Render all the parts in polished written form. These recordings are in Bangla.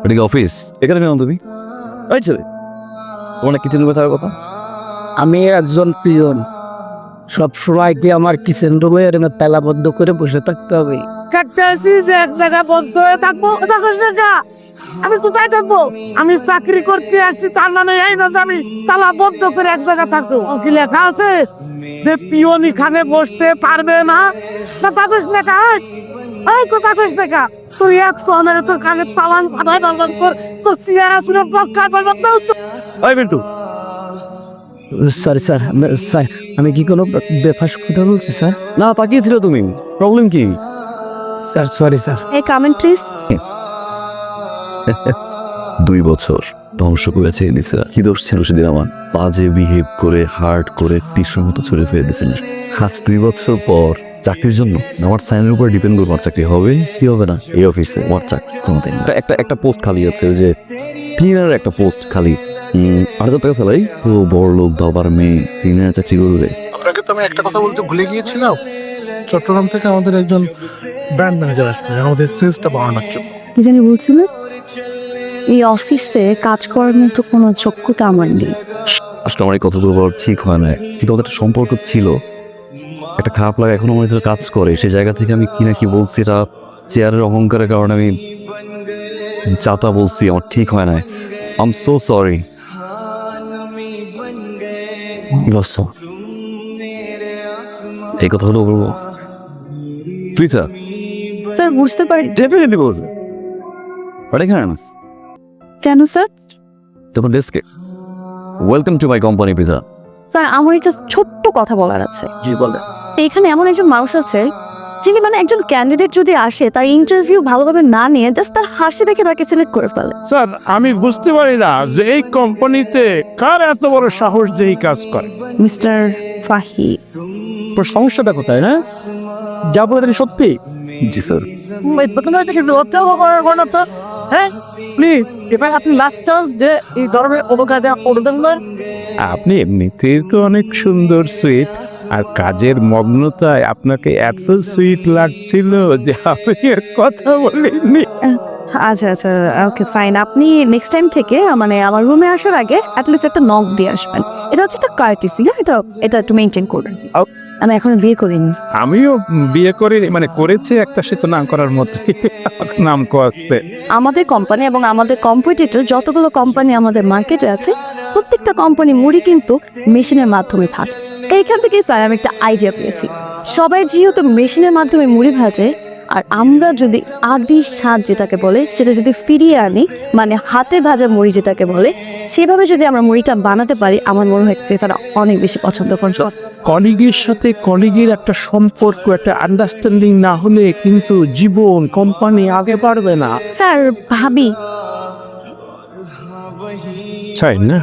এটা কি অফিস? এখানে কেন তুমি? এই ছেলে, তোমার না কিচেন রুমে থাকার কথা? আমি একজন পিয়ন, সব সময় কি আমার কিচেন রুমে এরকম তালাবদ্ধ করে বসে থাকতে হবে? কাটতে আসিস এক জায়গা বন্ধ হয়ে থাকবো, থাকস না যা। আমি কোথায় থাকবো? আমি চাকরি করতে আসছি, তার মানে এই না যে আমি তালা বন্ধ করে এক জায়গা থাকবো। কি লেখা আছে যে পিয়ন এখানে বসতে পারবে না? না পাকস লেখা? এই তো পাকস লেখা। তুই এক সনের তোর কানে তালান ফাটাই বালবাল কর, তোর চেয়ারা শুনে পক্কা বালবাল দাও তো। ওই বিন্টু, সরি স্যার, স্যার আমি কি কোনো বেফাস কথা বলছি স্যার? না তাকিয়েছিল তুমি, প্রবলেম কি? Sir sorry sir. এই কামেন্ট প্লিজ। 2 বছর ধ্বংস করেছে নিসা। কি দোষ ছিল সেদিন আমার? বাজে বিহেভ করে হার্ট করে টিস্যুর মতো ছুড়ে ফেলে দিয়েছেন। আজ 2 বছর পর চাকরির জন্য আমার সাইনের উপর ডিপেন্ড করবো। আমার চাকরি হবে কি হবে না এই অফিসে আমার চাকরি কোনোদিন। একটা পোস্ট খালি আছে, ওই যে ক্লিনার একটা পোস্ট খালি, 8,000 টাকা স্যালারি। তো বড় লোক বাবার মেয়ে ক্লিনার চাকরি করবে। আপনাকে তো আমি একটা কথা বলতে ভুলে গিয়েছিলাম, চট্টগ্রাম থেকে আমাদের একজন ব্র্যান্ড ম্যানেজার আসবে আমাদের সেলসটা বাড়ানোর জন্য। কি জানি বলছিলেন? এই অফিসে কাজ করার মতো কোনো যোগ্যতা আমার নেই। আসলে আমার এই কথাগুলো বলা ঠিক হয় না, কিন্তু আমাদের একটা সম্পর্ক ছিল, একটা খারাপ লাগা এখনো আমার ভিতরে কাজ করে। সেই জায়গা থেকে আমি কি না কি বলছি, এটা চেয়ারের অহংকারের কারণে আমি যাতা বলছি, আমার ঠিক হয় না। I am so sorry. এই কথাগুলো বলবো প্লিজ স্যার। স্যার বুঝতে পারি। ডেফিনেটলি বলবো। রাইট, কেন স্যার? তোমার ডেস্কে welcome to my company pizza. Sir আমার একটা ছোট্ট কথা বলার আছে। জি বলে। এখানে এমন একজন মানুষ আছে যিনি মানে একজন ক্যান্ডিডেট যদি আসে তার ইন্টারভিউ ভালোভাবে না নিয়ে জাস্ট তার হাসি দেখে তাকে সিলেক্ট করে ফেলে। স্যার আমি বুঝতে পারি না যে এই কোম্পানিতে কার এত বড় সাহস যে এই কাজ করে। মিস্টার ফাহিদ, তোর সমস্যাটা কোথায়? হ্যাঁ, যা বলে সত্যি। জি স্যার। হ্যাঁ প্লিজ, এবার আপনি লাস্ট চান্স যে এই ধরনের কোনো কাজে করবেন না। আপনি এমনিতেই তো অনেক সুন্দর সুইট, আর কাজের মগ্নতায় আপনাকে এত সুইট লাগছিল যে আমি আর কথা বলিনি। আচ্ছা আচ্ছা ওকে ফাইন। আপনি নেক্সট টাইম থেকে মানে আমার রুমে আসার আগে অ্যাটলিস্ট একটা নক দিয়ে আসবেন। এটা হচ্ছে একটা কার্টিসি, হ্যাঁ? এটা একটু মেনটেন করবেন। আমি এখনো বিয়ে করিনি। আমিও বিয়ে করে মানে করেছি একটা, সে তো নাম করার মধ্যে নাম করতে। আমাদের কোম্পানি এবং আমাদের কম্পিটিটর যতগুলো কোম্পানি আমাদের মার্কেটে আছে প্রত্যেকটা কোম্পানি মুড়ি কিন্তু মেশিনের মাধ্যমে ভাজে। এইখান থেকে স্যার আমি একটা আইডিয়া পেয়েছি। সবাই যেহেতু মেশিনের মাধ্যমে মুড়ি ভাজে, আর আমরা যদি আদি স্বাদ যেটাকে বলে সেটা যদি ফিরিয়ে আনি, মানে হাতে ভাজা মুড়ি যেটাকে বলে, সেভাবে যদি আমরা মুড়িটা বানাতে পারি, আমার মনে হয় তারা অনেক বেশি পছন্দ করবে। কলিগের সাথে কলিগের একটা সম্পর্ক, একটা আন্ডারস্ট্যান্ডিং না হলে কিন্তু জীবন কোম্পানি আগে বাড়বে না। স্যার ভাবি চাই না,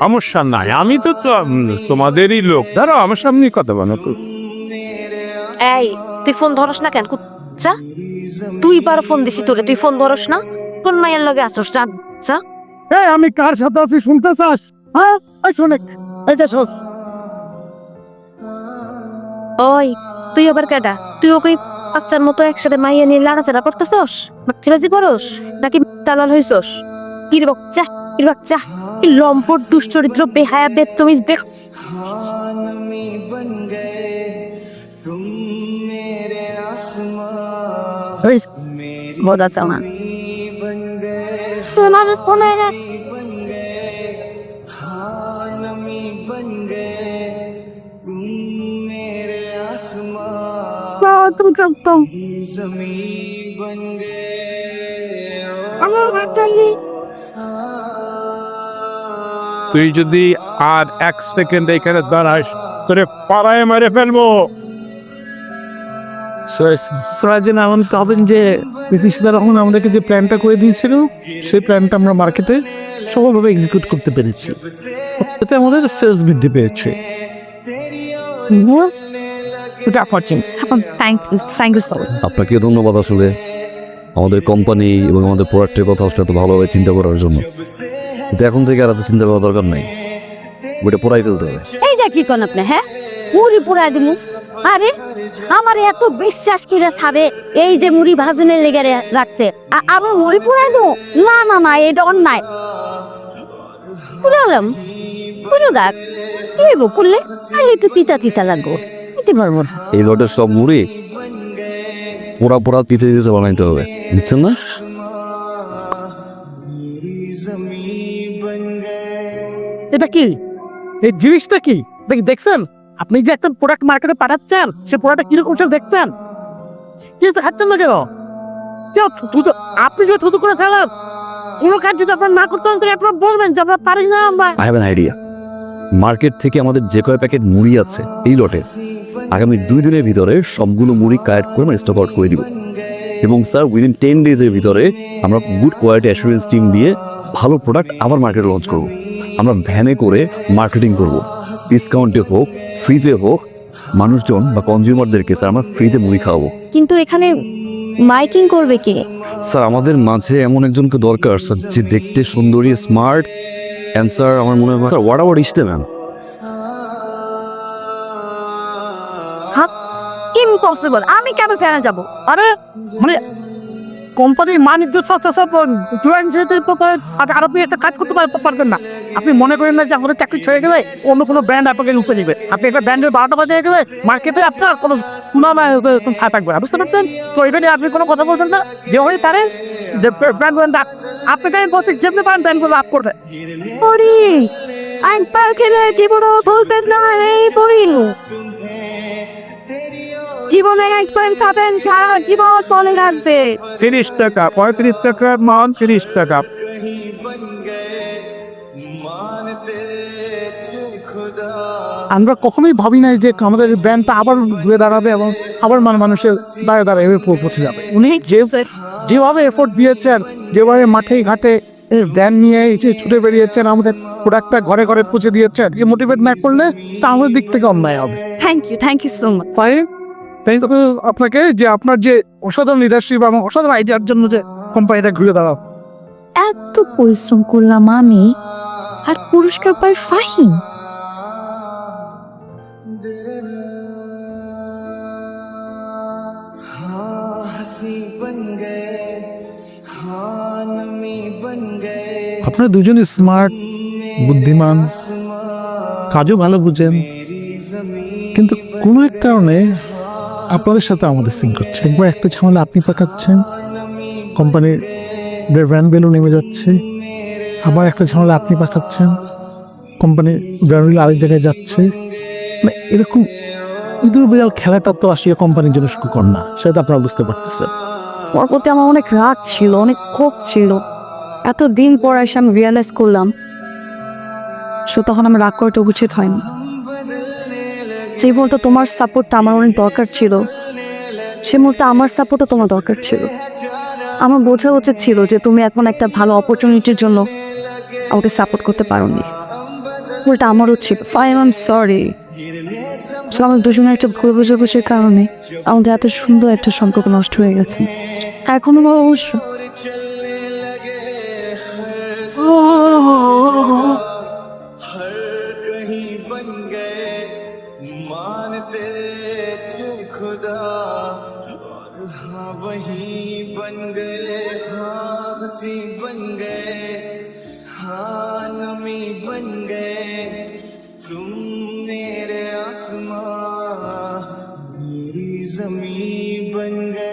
সমস্যা নাই, আমি তো তোমাদেরই লোক। ধরো আমার সামনে কথা বলো। এই তুই ফোন ধরস না কেন? যা, তুই বার ফোন দিছি তোরে, তুই ফোন ধরস না? কোন মায়ের লগে আসস? যা যা। এই আমি কার সাথে আছি শুনতে চাস? হ্যাঁ এই শোনে, এই যে শোন। ওই তুই আবার কেডা? তুই ওকে বাচ্চার মতো একসাথে মাইয়া নিয়ে লাড়াচাড়া করতেছস, বাকি করস নাকি দালাল হইছস? কি রে বাচ্চা, কি রে বাচ্চা, কি লম্পট দুশ্চরিত্র বেহায়া বেদতমিজ দেখ। বোঝা চাও না। তুমি জানতাম আমার বাচ্চালি। তুই যদি আর 1 সেকেন্ড এখানে দাঁড়াস তোরে পাড়ায় মেরে ফেলবো। সরাজেন এমন হবেন যে বিসিসিরা রহমান আমাদেরকে যে প্ল্যানটা করে দিয়েছিল সেই প্ল্যানটা আমরা মার্কেটে সফলভাবে এক্সিকিউট করতে পেরেছি। এতে আমাদের সেলস বৃদ্ধি পেয়েছে। Thank you so much. আপনাকে ধন্যবাদ আসলে আমাদের কোম্পানি এবং আমাদের প্রোডাক্টের কথা আসলে এত ভালোভাবে চিন্তা করার জন্য। কিন্তু এখন থেকে আর এত চিন্তা করার দরকার নাই, ওটা পুরাই ফেলতে হবে। এই যে কি কোন আপনি, হ্যাঁ মুড়ি পুরাই দিমু, আরে আমার এত বিশ্বাস কিরে ছাড়ে এই যে মুড়ি ভাজনের লেগে রাখছে আমার মুড়ি পুরাই দো না না না এটা অন্যায় পুরালাম পুরো গাছ কি হইব করলে খালি একটু তিতা তিতা লাগবো দিতে পারবো না এই লটের সব মুড়ি পোড়া পোড়া তিতে দিতে বানাইতে হবে, বুঝছেন না? এটা কি এই জিনিসটা কি দেখছেন? আপনি যে একটা প্রোডাক্ট মার্কেটে পাঠাচ্ছেন সে প্রোডাক্টটা কিরকম সে দেখছেন? কি খাচ্ছেন না কেন? আপনি যে থুতু করে ফেলেন কোনো কাজ যদি আপনার না করতে পারেন আপনারা বলবেন যে আমরা পারি না। আমরা I have an idea. Market থেকে আমাদের যে কয় প্যাকেট মুড়ি আছে এই লটে আগামী 2 দিনের ভিতরে সবগুলো মুড়ি কালেক্ট করে স্টক আউট করে দিব, এবং স্যার উইদিন 10 ডেজের ভিতরে আমরা গুড কোয়ালিটি অ্যাসুরেন্স টিম দিয়ে ভালো প্রোডাক্ট আবার মার্কেটে লঞ্চ করব। আমরা ভ্যানে করে মার্কেটিং করব, ডিসকাউন্টে হোক ফ্রিতে হোক, মানুষজন বা কনজিউমারদেরকে স্যার আমরা ফ্রিতে মুড়ি খাওয়াবো। কিন্তু এখানে মাইকিং করবে কে? স্যার আমাদের মাঝে এমন একজনকে দরকার স্যার যে দেখতে সুন্দরী, স্মার্ট, অ্যান্ড স্যার আমার মনে হয় স্যার হোয়াট অ্যাবাউট ইস্তে ম্যাম? ইম্পসিবল, আমি কেন ফেরা যাব? আরে মানে কোম্পানির মানিজ্য আর আপনি একটা কাজ করতে পারবেন না। আপনি মনে করেন না যে আমাদের চাকরি ছেড়ে গেলে অন্য কোনো ব্র্যান্ড আপনাকে রূপে দিবে। আপনি একটা ব্র্যান্ডের 12টা বাজে গেলে মার্কেটে আপনার কোনো সুনাম থাকবে না, বুঝতে পারছেন? তো এটা নিয়ে আপনি কোনো কথা বলছেন না যে ওই পারেন ব্র্যান্ড আপনি তাই বলছি যেমনি পারেন ব্র্যান্ডগুলো আপ করবে। পড়ি একবার খেলে জীবনও বলতে না এই পড়িল জীবনে একবার খাবেন সারা জীবন মনে রাখবে। 30 টাকা 35 টাকার মান 30 টাকা। আমরা কখনোই ভাবি নাই যে আমাদের ব্র্যান্ডটা আবার ঘুরে দাঁড়াবে এবং আবার মানুষের দাঁড়িয়ে দাঁড়িয়ে পৌঁছে যাবে। উনি যেভাবে এফোর্ট দিয়েছেন, যেভাবে মাঠে ঘাটে ব্র্যান্ড নিয়ে ছুটে বেরিয়েছেন, আমাদের প্রোডাক্টটা ঘরে ঘরে পৌঁছে দিয়েছেন, এই মোটিভেট না করলে তা আমাদের দিক থেকে অন্যায় হবে। Thank you so much. তাই তো আপনাকে যে আপনার যে অসাধারণ লিডারশিপ এবং অসাধারণ আইডিয়ার জন্য যে কোম্পানিটা ঘুরে দাঁড়াও। এত পরিশ্রম করলাম আমি আর পুরস্কার পাই ফাহিম। আপনারা দুজনই স্মার্ট, বুদ্ধিমান, কাজও ভালো বুঝেন, কিন্তু কোনো এক কারণে আপনাদের সাথে আমাদের সিঙ্ক করছে। একবার একটা ঝামেলা আপনি পাকাচ্ছেন, কোম্পানির ব্র্যান্ড ভ্যালু নেমে যাচ্ছে, আবার একটা ঝামেলা আপনি পাকাচ্ছেন, কোম্পানির ব্র্যান্ড ভ্যালু আরেক জায়গায় যাচ্ছে। মানে এরকম ইঁদুর বিড়াল খেলাটা তো আসলে কোম্পানির জন্য সুখকর না, সেটা আপনারা বুঝতে পারতেছেন। ওর প্রতি আমার অনেক রাগ ছিল, অনেক ক্ষোভ ছিল। এতদিন পর এসে আমি রিয়েলাইজ করলাম তখন আমি রাগ করাটা উচিত হয়নি। যে মুহূর্তে তোমার সাপোর্টটা আমার অনেক দরকার ছিল, সে মুহূর্তে আমার সাপোর্টও তোমার দরকার ছিল। আমার বোঝা উচিত ছিল যে তুমি এখন একটা ভালো অপরচুনিটির জন্য আমাকে সাপোর্ট করতে পারোনি। ওটা আমারও ছিল। Fine, I am sorry. আমাদের দুজনের একটা ভুল বোঝাবুঝির কারণে আমাদের এত সুন্দর একটা সম্পর্ক নষ্ট হয়ে গেছে। এখনো অবশ্য वही बन गए, हाँ हंसी बन गए, हाँ नमी बन गए, तुम मेरे आसमां मेरी ज़मीं बन गए।